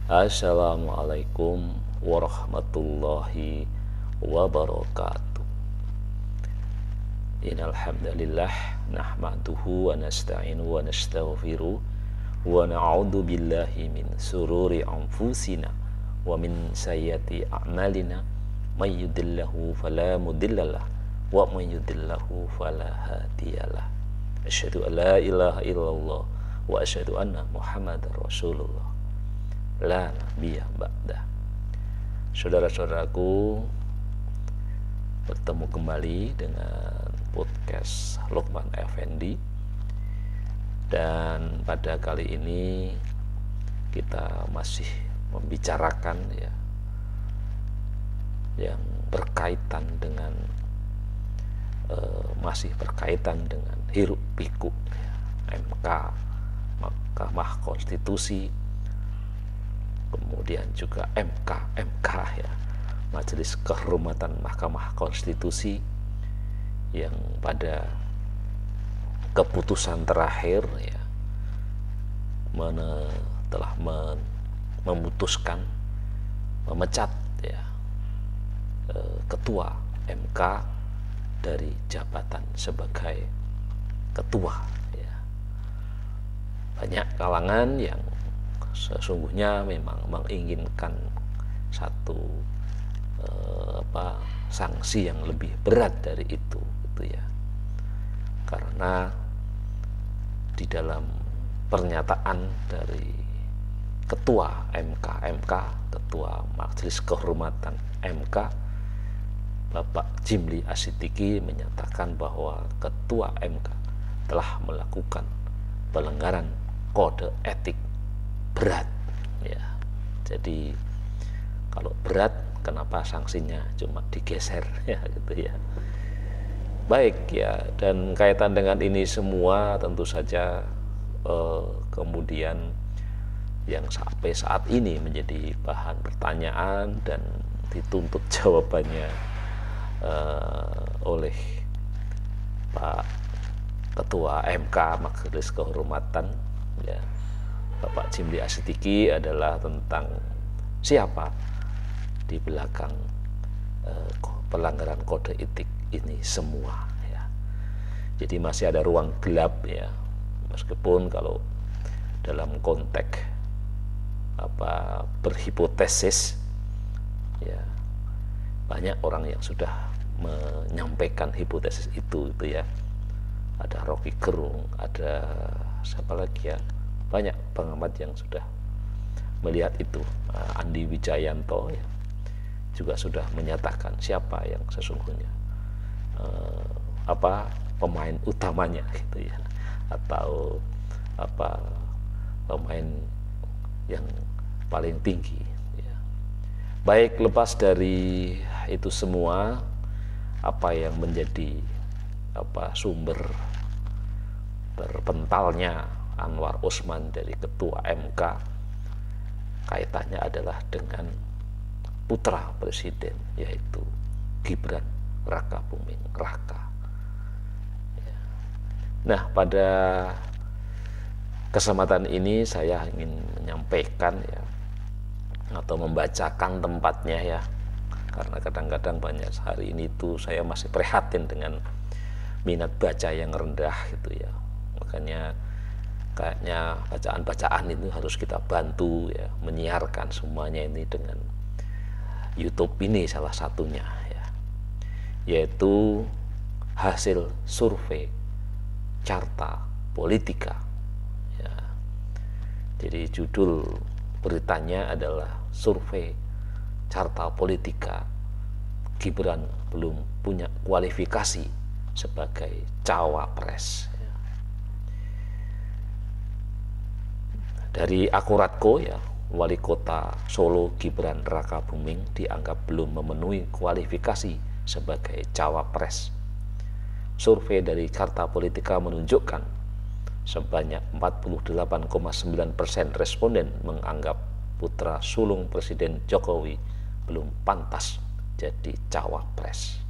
Assalamualaikum warahmatullahi wabarakatuh. Innal hamdalillah nahmaduhu wa nasta'inu wa nastaghfiruh wa na'udzu billahi min sururi anfusina wa min sayyiati a'malina may yudillahu fala mudhillalah wa may yudillahu fala hadiyalah. Asyhadu an la ilaha illallah wa asyhadu anna Muhammadar Rasulullah. La nabiyya ba'dah. Saudara-saudaraku, bertemu kembali dengan podcast Lukman Effendi, dan pada kali ini kita masih membicarakan yang berkaitan dengan dengan hiruk pikuk MK, Mahkamah Konstitusi, kemudian juga MK Majelis Kehormatan Mahkamah Konstitusi, yang pada keputusan terakhir telah memutuskan memecat ketua MK dari jabatan sebagai ketua. Banyak kalangan yang sesungguhnya memang menginginkan satu sanksi yang lebih berat dari itu karena di dalam pernyataan dari ketua MK, ketua Majelis Kehormatan MK, Bapak Jimli Asyidiki, menyatakan bahwa ketua MK telah melakukan pelanggaran kode etik berat. Jadi kalau berat, kenapa sanksinya cuma digeser Baik dan kaitan dengan ini semua tentu saja kemudian yang sampai saat ini menjadi bahan pertanyaan dan dituntut jawabannya oleh Pak Ketua MK Majelis Kehormatan Bapak Jimli Asyidiki adalah tentang siapa di belakang pelanggaran kode etik ini semua Jadi masih ada ruang gelap meskipun kalau dalam konteks berhipotesis banyak orang yang sudah menyampaikan hipotesis itu ada Rocky Gerung, ada siapa lagi banyak pengamat yang sudah melihat itu. Andi Wijayanto juga sudah menyatakan siapa yang sesungguhnya pemain utamanya atau pemain yang paling tinggi Baik, lepas dari itu semua, apa yang menjadi sumber terpentalnya Anwar Usman dari ketua MK, kaitannya adalah dengan putra presiden, yaitu Gibran Rakabuming Raka. Nah, pada kesempatan ini saya ingin menyampaikan atau membacakan tempatnya karena kadang-kadang banyak hari ini tuh saya masih prihatin dengan minat baca yang rendah makanya kayaknya bacaan-bacaan itu harus kita bantu menyiarkan semuanya ini dengan YouTube ini salah satunya yaitu hasil survei Carta Politika jadi judul beritanya adalah survei Carta Politika, Gibran belum punya kualifikasi sebagai cawapres. Dari Akuratko Wali Kota Solo Gibran Rakabuming dianggap belum memenuhi kualifikasi sebagai cawapres. Survei dari Carta Politika menunjukkan sebanyak 48,9% responden menganggap putra sulung Presiden Jokowi belum pantas jadi cawapres.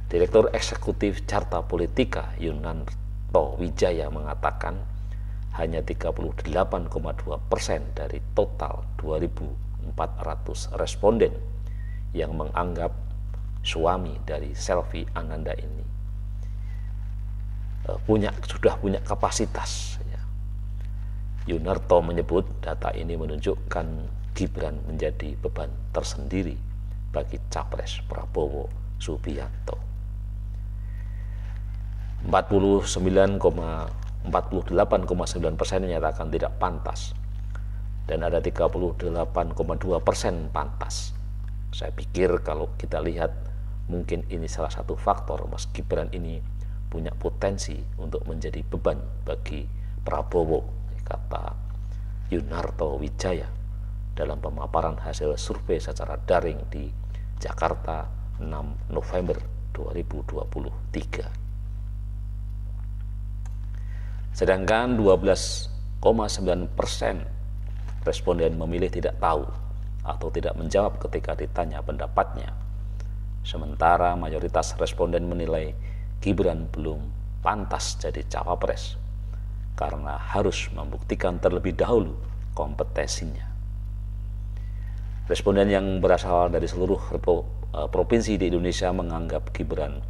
Direktur Eksekutif Carta Politika Yunanto Wijaya mengatakan hanya 38,2% dari total 2.400 responden yang menganggap suami dari Selvi Ananda ini sudah punya kapasitas. Yunarto menyebut data ini menunjukkan Gibran menjadi beban tersendiri bagi Capres Prabowo Subianto. 48,9% menyatakan tidak pantas dan ada 38,2% pantas. Saya pikir kalau kita lihat mungkin ini salah satu faktor Mas Gibran ini punya potensi untuk menjadi beban bagi Prabowo, kata Yunarto Wijaya dalam pemaparan hasil survei secara daring di Jakarta 6 November 2023. Sedangkan 12,9% responden memilih tidak tahu atau tidak menjawab ketika ditanya pendapatnya. Sementara mayoritas responden menilai Gibran belum pantas jadi cawapres karena harus membuktikan terlebih dahulu kompetensinya. Responden yang berasal dari seluruh provinsi di Indonesia menganggap Gibran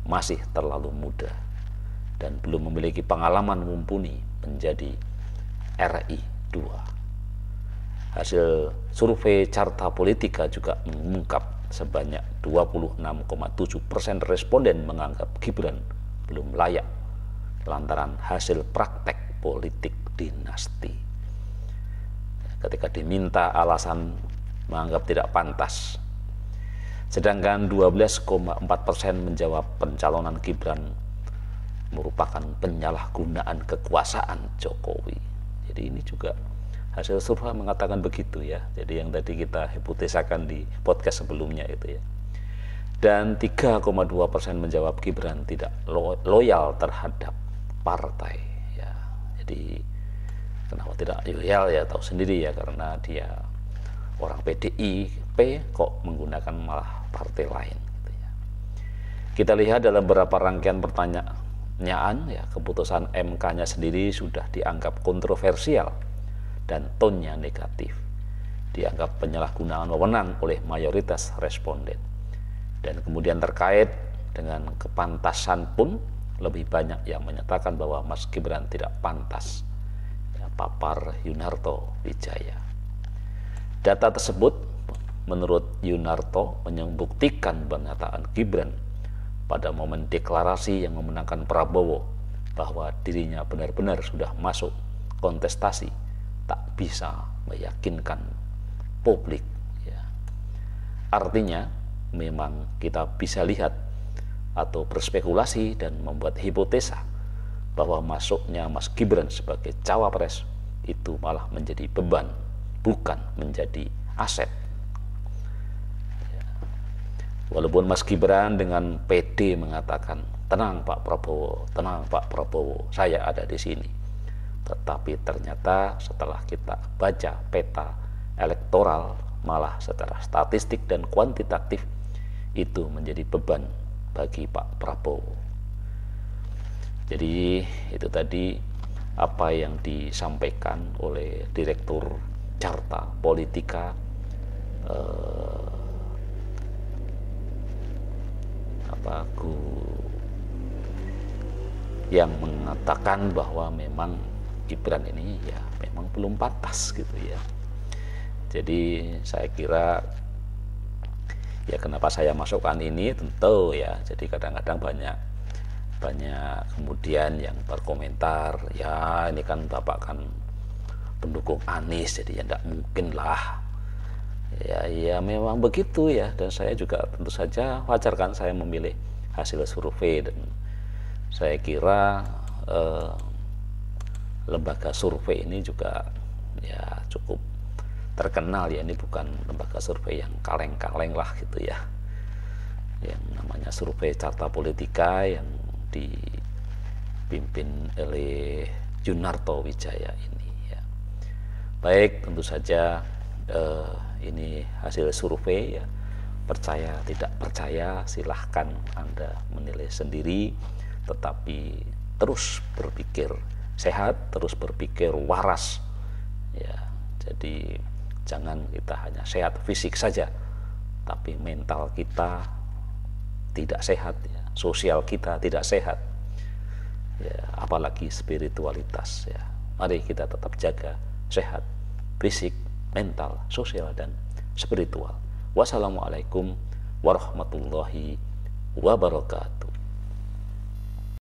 masih terlalu muda dan belum memiliki pengalaman mumpuni menjadi RI 2. Hasil survei Carta Politika juga mengungkap sebanyak 26,7% responden menganggap Gibran belum layak lantaran hasil praktek politik dinasti. Ketika diminta alasan menganggap tidak pantas, sedangkan 12,4% menjawab pencalonan Gibran merupakan penyalahgunaan kekuasaan Jokowi. Jadi ini juga hasil survei mengatakan begitu ya. Jadi yang tadi kita hipotesakan di podcast sebelumnya itu ya. Dan 3,2% menjawab Gibran tidak loyal terhadap partai ya. Jadi kenapa tidak loyal ya, tahu sendiri ya, karena dia orang PDIP kok menggunakan malah partai lain gitu ya. Kita lihat dalam beberapa rangkaian pertanyaan ya, keputusan MK-nya sendiri sudah dianggap kontroversial dan tonnya negatif, dianggap penyalahgunaan wewenang oleh mayoritas responden. Dan kemudian terkait dengan kepantasan pun lebih banyak yang menyatakan bahwa Mas Gibran tidak pantas ya, papar Yunarto Wijaya. Data tersebut menurut Yunarto membuktikan pernyataan Gibran pada momen deklarasi yang memenangkan Prabowo bahwa dirinya benar-benar sudah masuk kontestasi tak bisa meyakinkan publik ya. Artinya memang kita bisa lihat atau berspekulasi dan membuat hipotesa bahwa masuknya Mas Gibran sebagai cawapres itu malah menjadi beban, bukan menjadi aset. Walaupun Mas Gibran dengan PD mengatakan, tenang Pak Prabowo, tenang Pak Prabowo, saya ada di sini. Tetapi ternyata setelah kita baca peta elektoral, malah secara statistik dan kuantitatif itu menjadi beban bagi Pak Prabowo. Jadi itu tadi apa yang disampaikan oleh Direktur Carta Politika yang mengatakan bahwa memang Gibran ini ya memang belum pantas gitu ya. Jadi saya kira ya kenapa saya masukkan ini tentu ya, jadi kadang-kadang banyak kemudian yang berkomentar ya ini kan Bapak kan pendukung Anies jadi ya tidak mungkin lah ya memang begitu ya, dan saya juga tentu saja wajar kan saya memilih hasil survei, dan saya kira lembaga survei ini juga ya cukup terkenal ya, ini bukan lembaga survei yang kaleng-kaleng lah gitu ya, yang namanya survei Carta Politika yang dipimpin oleh Yunarto Wijaya ini ya. Baik, tentu saja ini hasil survei ya, percaya tidak percaya silahkan Anda menilai sendiri, tetapi terus berpikir sehat, terus berpikir waras. Ya, jadi jangan kita hanya sehat fisik saja, tapi mental kita tidak sehat, ya, sosial kita tidak sehat, ya, apalagi spiritualitas. Ya, mari kita tetap jaga sehat fisik, mental, sosial, dan spiritual. Wassalamualaikum warahmatullahi wabarakatuh.